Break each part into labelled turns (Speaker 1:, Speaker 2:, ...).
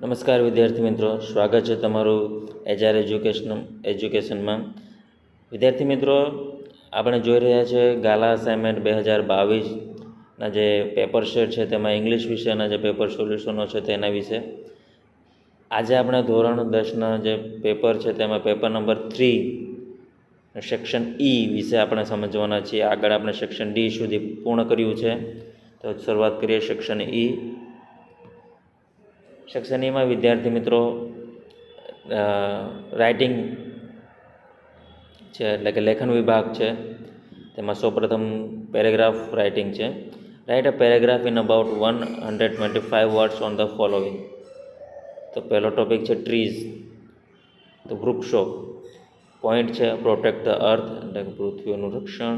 Speaker 1: નમસ્કાર વિદ્યાર્થી મિત્રો, સ્વાગત છે તમારું એચઆર એજ્યુકેશનમાં. વિદ્યાર્થી મિત્રો, આપણે જોઈ રહ્યા છીએ ગાલા અસાઇનમેન્ટ 2022ના જે પેપર સેટ છે તેમાં ઇંગ્લિશ વિષયના જે પેપર સોલ્યુશનો છે તેના વિશે. આજે આપણે ધોરણ 10ના જે પેપર છે તેમાં પેપર નંબર 3 સેક્શન ઈ વિશે આપણે સમજવાના છીએ. આગળ આપણે સેક્શન ડી સુધી પૂર્ણ કર્યું છે, તો શરૂઆત કરીએ સેક્શન ઈ. સેક્શન ઈમાં વિદ્યાર્થી મિત્રો રાઇટિંગ છે, એટલે કે લેખન વિભાગ છે. તેમાં સૌપ્રથમ પેરેગ્રાફ રાઇટિંગ છે. Write a paragraph in about 125 words on the following. તો પહેલો ટોપિક છે ટ્રીઝ, તો વૃક્ષો. પોઈન્ટ છે પ્રોટેક્ટ ધ અર્થ, એટલે કે પૃથ્વીનું રક્ષણ.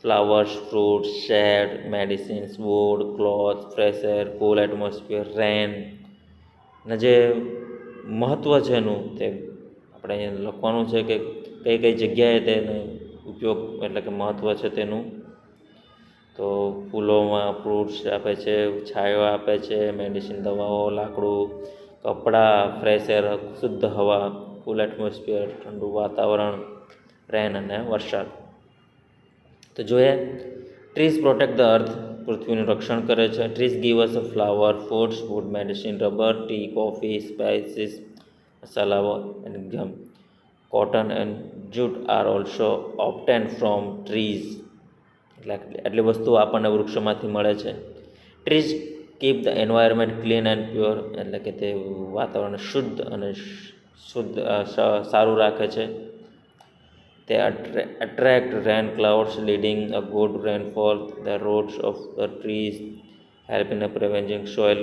Speaker 1: Flowers, fruits, shade, medicines, wood, cloth, fresh air, cool atmosphere, rain. ને જે મહત્ત્વ છે એનું તે આપણે અહીંયા લખવાનું છે કે કઈ કઈ જગ્યાએ તેને ઉપયોગ, એટલે કે મહત્ત્વ છે તેનું. તો ફૂલોમાં ફ્રૂટ્સ આપે છે, છાંયો આપે છે, મેડિસિન દવાઓ, લાકડું, કપડાં, ફ્રેશ એર શુદ્ધ હવા, કુલ એટમોસ્ફિયર ઠંડુ વાતાવરણ, રેન અને વરસાદ. તો જોઈએ, ટ્રીઝ પ્રોટેક્ટ ધ અર્થ, પૃથ્વીનું રક્ષણ કરે છે. Trees give us a flower, foods, wood, medicine, rubber, tea, coffee, spices, મસાલાઓ and gum. Cotton and jute are also obtained from trees. એટલે આટલી વસ્તુઓ આપણને વૃક્ષોમાંથી મળે છે. Trees keep the environment clean and pure, એટલે કે તે વાતાવરણ શુદ્ધ અને સારું રાખે છે. તે attract rain clouds, leading a good rainfall. The roots of the trees help in preventing soil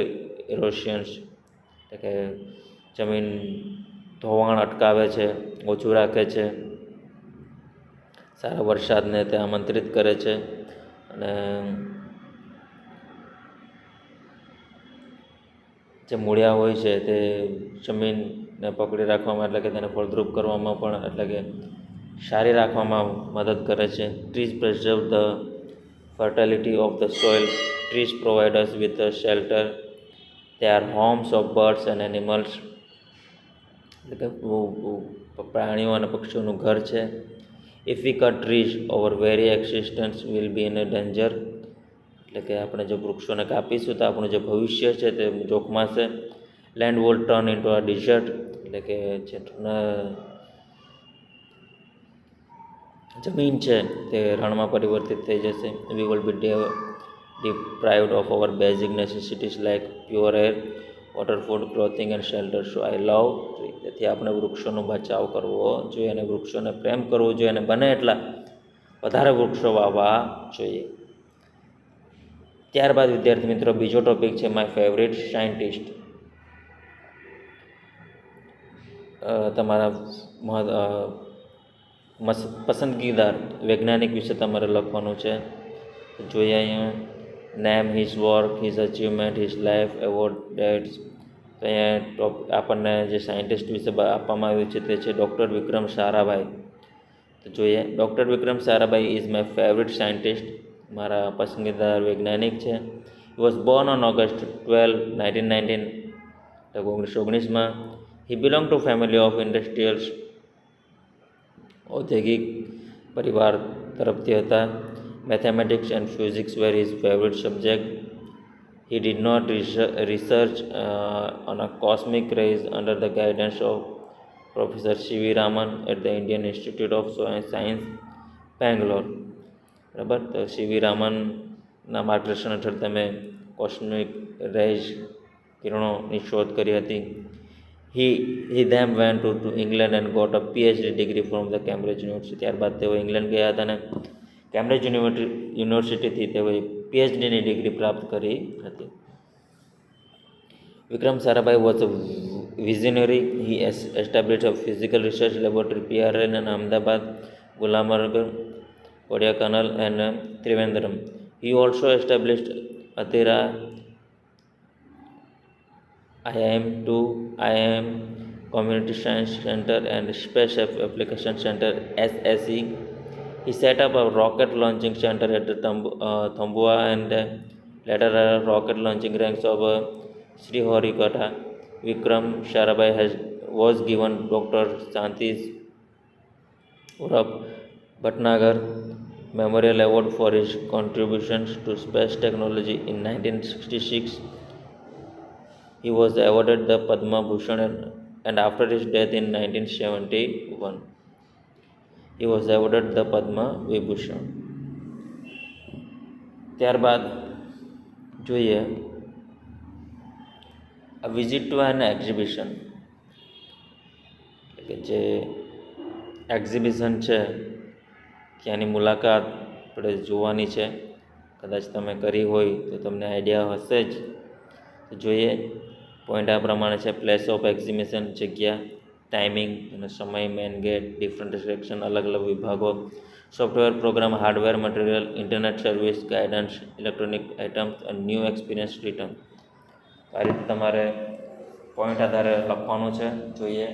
Speaker 1: erosions, એટલે કે જમીન ધોવાણ અટકાવે છે, ઓછું રાખે છે. સારા વરસાદને તે આમંત્રિત કરે છે અને જે મૂળિયા હોય છે તે જમીનને પકડી રાખવામાં, એટલે કે તેને ફળદ્રુપ કરવામાં પણ, એટલે કે સારી રાખવામાં મદદ કરે છે. Trees preserve the fertility of the soil. Trees provide us with the shelter. They are homes of birds and animals, એટલે કે પ્રાણીઓ અને પક્ષીઓનું ઘર છે. If we cut trees our very existence will be in a danger, એટલે કે આપણે જો વૃક્ષોને કાપીશું તો આપણું જે ભવિષ્ય છે તે જોખમાશે. Land will turn into a desert, એટલે કે જે જમીન છે તે રણમાં પરિવર્તિત થઈ જશે. We will be deprived of our basic necessities like pure air, water, food, clothing and shelter. So I love tree. તેથી આપણે વૃક્ષોનો બચાવ કરવો જોઈએ અને વૃક્ષોને પ્રેમ કરવો જોઈએ અને બને એટલા વધારે વૃક્ષો વાવવા જોઈએ. ત્યારબાદ વિદ્યાર્થી મિત્રો બીજો ટોપિક છે માય ફેવરિટ સાયન્ટિસ્ટ. તમારા પસંદગીદાર વૈજ્ઞાનિક વિશે તમારે લખવાનું છે. જોઈએ અહીંયા name, his work, his achievement, his life, award, dates. તો અહીંયા આપણને જે સાયન્ટિસ્ટ વિશે આપવામાં આવ્યું છે તે છે ડૉક્ટર વિક્રમ સારાભાઈ. તો જોઈએ, doctor Vikram Sarabhai is my favourite scientist, મારા પસંદીદાર વૈજ્ઞાનિક છે. He was born on August 12, 1919, એટલે 1919માં. He belong to family of industrials, ઔદ્યોગિક પરિવાર તરફથી હતા. Mathematics and physics were his favourite subject. He did not research on a cosmic rays under the guidance of professor CV Raman at the Indian Institute of Science, Bangalore. બરાબર, તો સીવી રામનના માર્ગદર્શન હેઠળ તમે cosmic rays કિરણોની શોધ કરી હતી. He then went to England and got a PhD degree from the Cambridge University. ત્યારબાદ તેઓ ઇંગ્લેન્ડ ગયા હતા અને કેમ્બ્રિજ યુનિવર્સિટીથી તેઓએ પીએચડીની ડિગ્રી પ્રાપ્ત કરી હતી. Vikram Sarabhai was a visionary. He established a physical research laboratory PRL in Ahmedabad, Gulamagarh, Kodaikanal and Trivandrum. He also established Atira IIM2, IIM Community Science Center and Space Application Center SSE. He set up a rocket launching center at Thambua and later a rocket launching ranks of Sriharikota. Vikram Sarabhai was given Dr. Shanti Urap Bhatnagar Memorial Award for his contributions to space technology in 1966. He was awarded the Padma Bhushan and after his death in 1971, he was awarded the Padma Vibhushan. ત્યારબાદ જોઈએ a visit to an exhibition, કે જે exhibition છે ત્યાંની મુલાકાત આપણે જોવાની છે. કદાચ તમે કરી હોય તો તમને આઈડિયા હશે જ. તો જોઈએ પોઈન્ટ આ પ્રમાણે છે: પ્લેસ ઓફ એક્ઝિબિશન જગ્યા, ટાઈમિંગ અને સમય, મેન ગેટ, ડિફરન્ટ સેક્શન અલગ અલગ વિભાગો, software program, hardware material, internet service, guidance, electronic items અને ન્યૂ એક્સપિરિયન્સ રિટર્ન. આ રીતે તમારે પોઈન્ટ આધારે લખવાનું છે. જોઈએ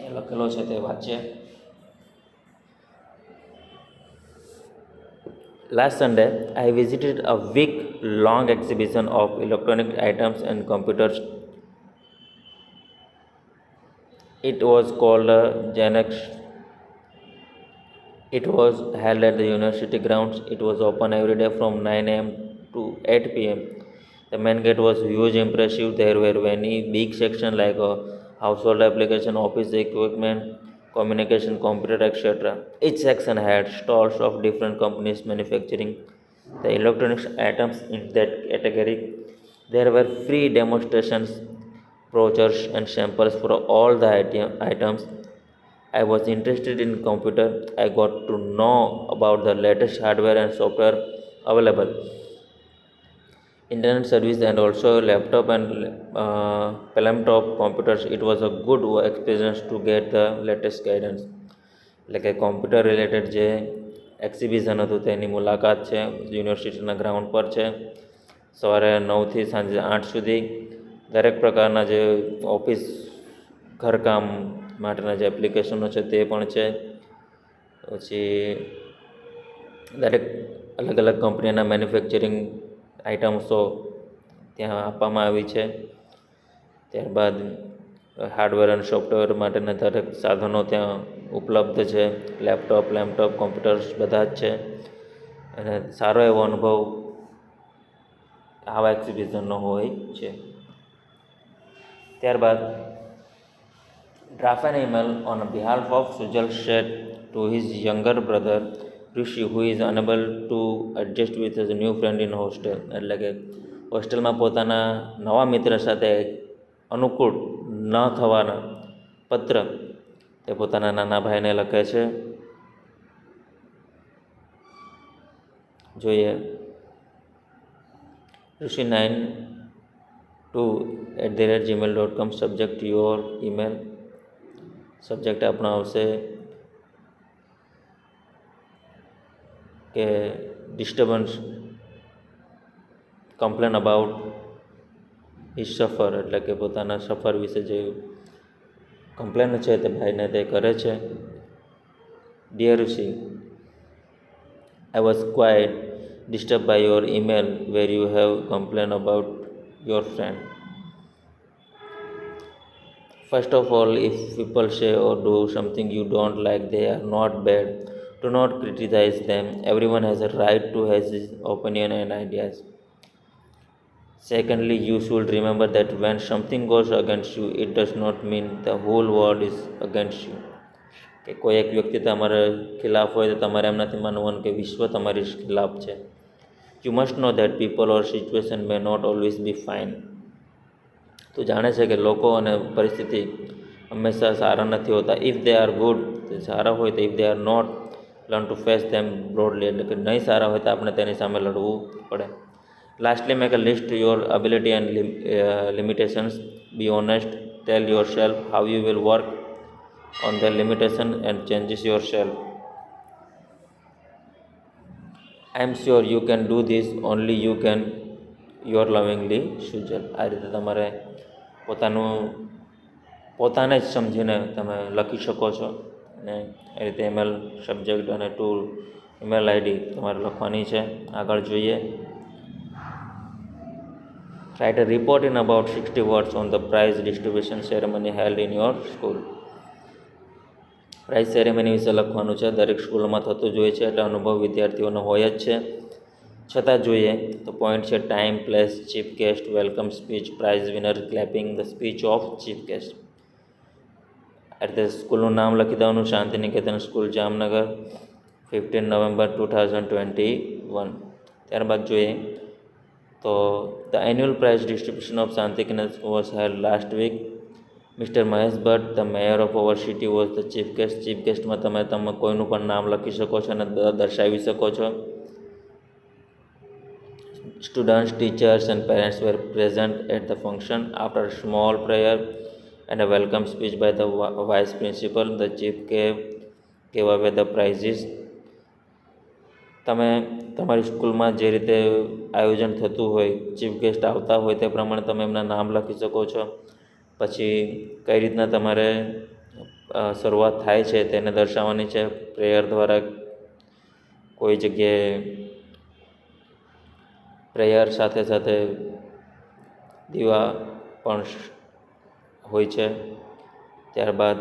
Speaker 1: એ લખેલો છે તે વાંચીએ. Last Sunday, I visited a week-long exhibition of electronic items and computers. It was called Genex. It was held at the university grounds. It was open every day from 9 a.m. to 8 p.m. The main gate was huge, impressive. There were many big sections like household application, office equipment, communication, computer, etc. Each section had stalls of different companies manufacturing the electronics items in that category. There were free demonstrations, brochures and samples for all the items. I was interested in computer. I got to know about the latest hardware and software available, internet service and also laptop and laptop computers. It was a good experience to get the latest guidance. એટલે કે computer related જે exhibition હતું તેની મુલાકાત છે. યુનિવર્સિટીના ground પર છે. સવારે 9થી સાંજે 8 સુધી દરેક પ્રકારના જે ઓફિસ ઘરકામ માટેના જે એપ્લિકેશનો છે તે પણ છે. પછી દરેક અલગ અલગ કંપનીના મેન્યુફેક્ચરિંગ આઇટમ્સો ત્યાં આપવામાં આવી છે. ત્યારબાદ હાર્ડવેર અને સોફ્ટવેર માટેના દરેક સાધનો ત્યાં ઉપલબ્ધ છે. લેપટોપ કોમ્પ્યુટર્સ બધા જ છે અને સારો એવો અનુભવ આવા એક્ઝિબિશનનો હોય છે. ત્યારબાદ draft an email on behalf of Sujal Sheth to his younger brother Rishi, who is unable to adjust with his new friend in hostel. એટલે કે હોસ્ટેલમાં પોતાના નવા મિત્ર સાથે અનુકૂળ ન થવાના પત્ર તે પોતાના નાના ભાઈને લખે છે. જોઈએ rishi92@gmail.com. Subject your email. Subject આપણો આવશે કે ડિસ્ટર્બન્સ, કમ્પ્લેન અબાઉટ હિઝ સફર, એટલે કે પોતાના સફર વિશે જે કમ્પ્લેન છે તે ભાઈને તે કરે છે. Dear Rishi, I was quite disturbed by your email where you have complained about your friend. First of all, if people say or do something you don't like, they are not bad. Do not criticize them. Everyone has a right to have his opinion and ideas. Secondly, you should remember that when something goes against you, it does not mean the whole world is against you. કે કોઈ એક વ્યક્તિ તમારા ખિલાફ હોય તો તમારે એમ નથી માનવાનું કે વિશ્વ તમારી ખિલાફ છે. You must know that people or situation may not always be fine. તું જાણે છે કે લોકો અને પરિસ્થિતિ હંમેશા સારા નથી હોતા. If they are good, તે સારા હોય તો if they are not, learn to face them broadly. એટલે કે નહીં સારા હોય તો આપણે તેની સામે લડવું પડે. Lastly, make a list to your ability and limitations. Be honest. Tell yourself how you will work on the limitation and changes yourself. I am sure you can do this. Only you can. Your lovingly, Sujal. આ રીતે તમારે પોતાને જ સમજીને તમે લખી શકો છો અને એ રીતે ઈમેલ સબ્જેક્ટ અને ટૂલ ઈમેલ આઈડી તમારે લખવાની છે. આગળ જોઈએ Write a report in about 60 words on the prize distribution ceremony held in your school. Prize ceremony વિશે લખવાનું છે. દરેક સ્કૂલમાં થતું જોઈએ છે, એટલે અનુભવ વિદ્યાર્થીઓનો હોય જ છે, છતાં જોઈએ તો પોઈન્ટ છે time, place, chief guest, welcome speech, prize winner, clapping, the speech of chief guest. આ રીતે સ્કૂલનું નામ લખી દેવાનું. Shantiniketan school, Jamnagar, 15 November 2021. ત્યારબાદ જોઈએ તો the annual prize distribution of Shantiniketan was held last week. Mister Mahesh Bhatt, the mayor of our city, was the chief guest. Chief ગેસ્ટમાં તમે કોઈનું પણ નામ લખી શકો છો અને દર્શાવી શકો છો. Students, teachers and parents were present at the function. After a small prayer and a welcome speech by the vice principal, the chief gave away the prizes. તમે તમારી સ્કૂલમાં જે રીતે આયોજન થતું હોય, ચીફ ગેસ્ટ આવતા હોય તે પ્રમાણે તમે એમના નામ લખી શકો છો. પછી કઈ રીતના તમારે શરૂઆત થાય છે તેને દર્શાવવાની છે. પ્રેયર દ્વારા કોઈ જગ્યાએ પ્રેયર સાથે સાથે દીવા પણ હોય છે. ત્યારબાદ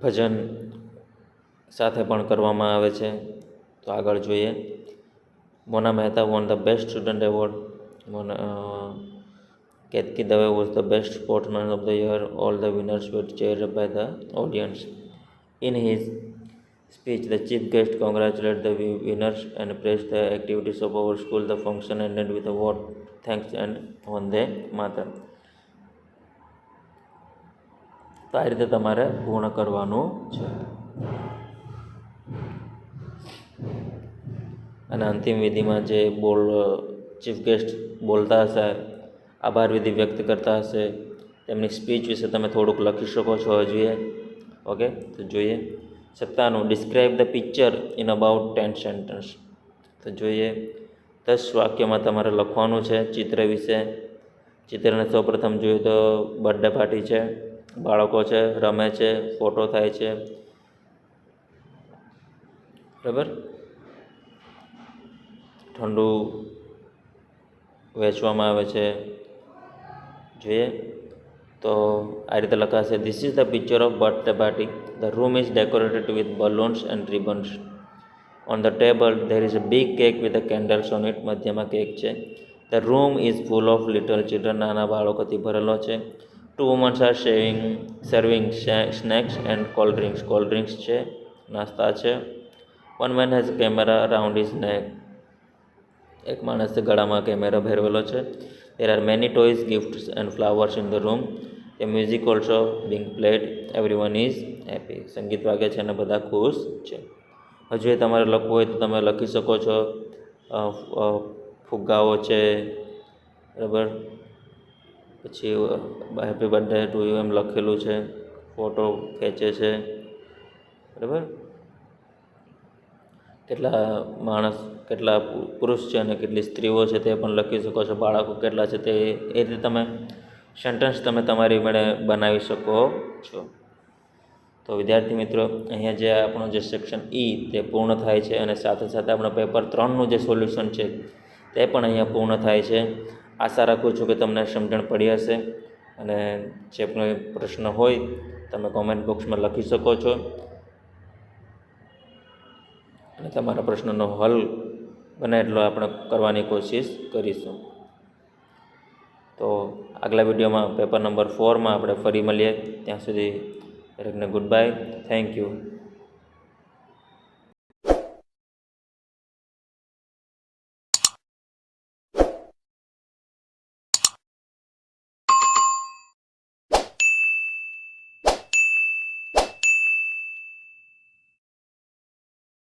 Speaker 1: ભજન સાથે પણ કરવામાં આવે છે. તો આગળ જોઈએ. Mona Mehta won the best student award. Ketaki Dave was the best sportsman of the year. All the winners were cheered by the audience. In his speech, the chief guest congratulated the winners and praised the activities of our school. The function ended with a vote, thanks and Vande Mataram. તો આ રીતે તમારે પૂર્ણ કરવાનું છે. અને અંતિમ વિધિમાં જે ચીફ ગેસ્ટ બોલતા હશે, આભાર વિધિ વ્યક્ત કરતા હશે, તેમની સ્પીચ વિશે તમે થોડુંક લખી શકો છો હજુ. ઓકે, તો જોઈએ. 97. Describe the picture in about 10 sentence. તો જોઈએ 10 વાક્યમાં તમારે લખવાનું છે ચિત્ર વિશે. ચિત્રને સૌપ્રથમ જોઈએ તો બર્થડે પાર્ટી છે, બાળકો છે, રમે છે, ફોટો થાય છે, બરાબર. ઠંડુ વેચવામાં આવે છે. જોઈએ તો આ રીતે લખાશે. This is the picture of birthday party. The room is decorated with balloons and ribbons. On the table there is a big cake with a candles on it. મધ્યમાં કેક છે. The room is full of little children. નાના બાળકોથી ભરેલો છે. 2 womans are serving snacks and cold drinks. Cold drinks છે, નાસ્તા છે. 1 man has camera around his neck. એક માણસે ગળામાં કેમેરા ભેરવેલો છે. There are many toys, gifts and flowers in the room. The music also being played. Everyone is happy. સંગીત વાગે છે અને બધા ખુશ છે. હજુ એ તમારે લખવું હોય તો તમે લખી શકો છો. ફુગ્ગાઓ છે, બરાબર. પછી હેપી બર્થડે ટુ યુ એમ લખેલું છે. ફોટો ખેંચે છે, બરાબર. કેટલા પુરુષ છે અને કેટલી સ્ત્રીઓ છે તે પણ લખી શકો છો. બાળકો કેટલા છે તે એ રીતે તમે સેન્ટેન્સ તમે તમારી મેળે બનાવી શકો છો. તો વિદ્યાર્થી મિત્રો, અહીંયા જે આપણો જે સેક્શન તે પૂર્ણ થાય છે અને સાથે સાથે આપણા પેપર 3નું જે સોલ્યુશન છે તે પણ અહીંયા પૂર્ણ થાય છે. આશા રાખું છું કે તમને સમજણ પડી હશે અને જે પણ પ્રશ્ન હોય તમે કોમેન્ટ બોક્સમાં લખી શકો છો અને તમારા પ્રશ્નનો હલ બને એટલો આપણે કરવાની કોશિશ કરીશું. તો આગલા વિડીયોમાં પેપર નંબર 4માં આપણે ફરી મળીએ. ત્યાં સુધી દરેકને ગુડ બાય. Thank you.